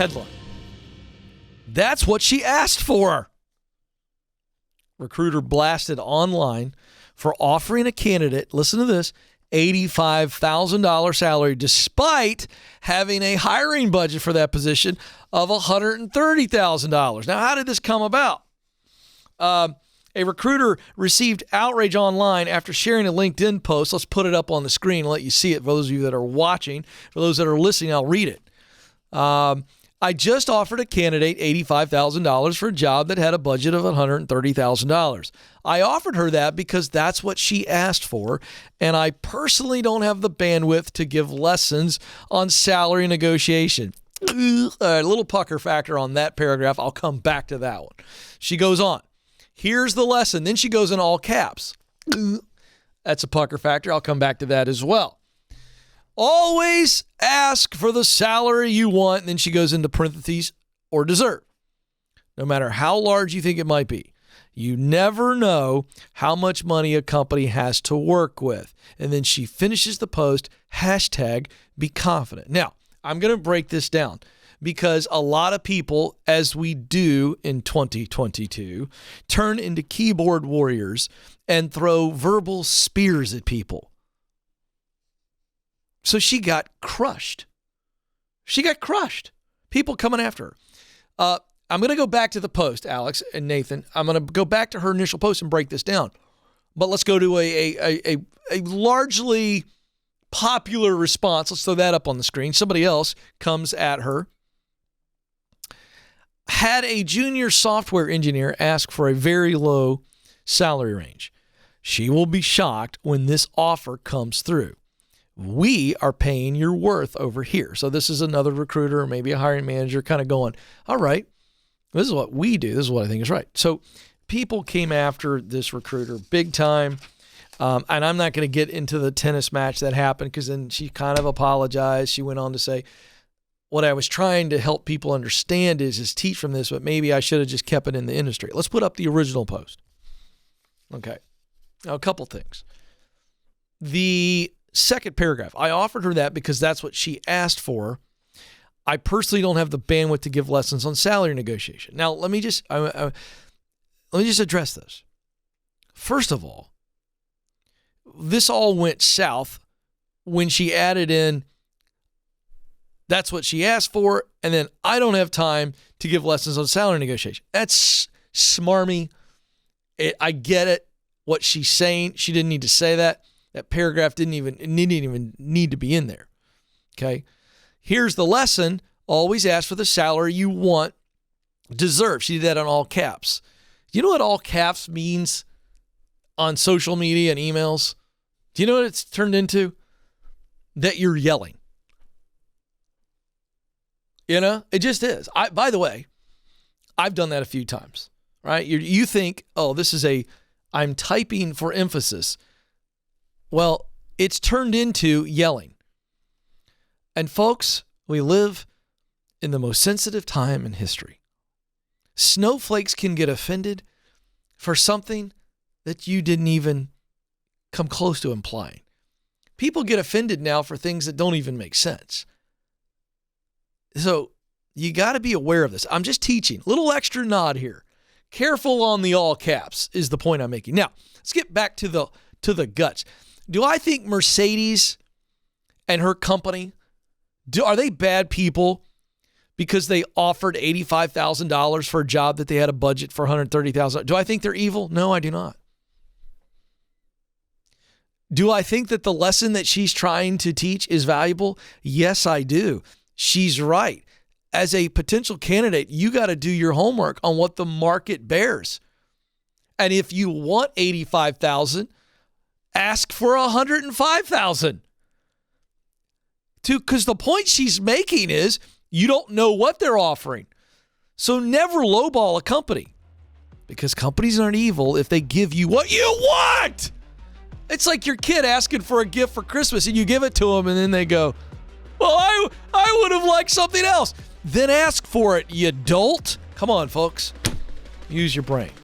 Headline. That's what she asked for. Recruiter blasted online for offering a candidate, listen to this, $85,000 salary despite having a hiring budget for that position of $130,000. Now, how did this come about? A recruiter received outrage online after sharing a LinkedIn post. Let's put it up on the screen and let you see it. For those of you that are watching, for those that are listening, I'll read it. I just offered a candidate $85,000 for a job that had a budget of $130,000. I offered her that because that's what she asked for, and I personally don't have the bandwidth to give lessons on salary negotiation. A little pucker factor on that paragraph. I'll come back to that one. She goes on. Here's the lesson. Then she goes in all caps. That's a pucker factor. I'll come back to that as well. Always ask for the salary you want. And then she goes into parentheses or deserve. No matter how large you think it might be. You never know how much money a company has to work with. And then she finishes the post, hashtag be confident. Now, I'm going to break this down because a lot of people, as we do in 2022, turn into keyboard warriors and throw verbal spears at people. So she got crushed. People coming after her. I'm going to go back to the post, Alex and Nathan. I'm going to go back to her initial post and break this down. But let's go to a largely popular response. Let's throw that up on the screen. Somebody else comes at her. Had a junior software engineer ask for a very low salary range. She will be shocked when this offer comes through. We are paying your worth over here. So this is another recruiter or maybe a hiring manager kind of going, all right, this is what we do. This is what I think is right. So people came after this recruiter big time. And I'm not going to get into the tennis match that happened because then she kind of apologized. She went on to say, what I was trying to help people understand is teach from this, but maybe I should have just kept it in the industry. Let's put up the original post. Okay. Now, a couple things. The second paragraph, I offered her that because that's what she asked for. I personally don't have the bandwidth to give lessons on salary negotiation. Now, let me just address this. First of all, this all went south when she added in, that's what she asked for, and then I don't have time to give lessons on salary negotiation. That's smarmy. I get it, what she's saying. She didn't need to say that. That paragraph didn't even need to be in there. Okay? Here's the lesson. Always ask for the salary you want, deserve. She did that in all caps. You know what all caps means on social media and emails? Do you know what it's turned into? That you're yelling. You know, it just is. By the way, I've done that a few times, right? You think, oh, this is I'm typing for emphasis. Well, it's turned into yelling. And folks, we live in the most sensitive time in history. Snowflakes can get offended for something that you didn't even come close to implying. People get offended now for things that don't even make sense. So you got to be aware of this. I'm just teaching. Little extra nod here. Careful on the all caps is the point I'm making. Now, let's get back to the guts. Do I think Mercedes and her company, are they bad people because they offered $85,000 for a job that they had a budget for $130,000? Do I think they're evil? No, I do not. Do I think that the lesson that she's trying to teach is valuable? Yes, I do. She's right. As a potential candidate, you got to do your homework on what the market bears. And if you want $85,000, ask for $105,000. Because the point she's making is you don't know what they're offering. So never lowball a company. Because companies aren't evil if they give you what you want. It's like your kid asking for a gift for Christmas and you give it to them and then they go, well, I would have liked something else. Then ask for it, you dolt. Come on, folks. Use your brain.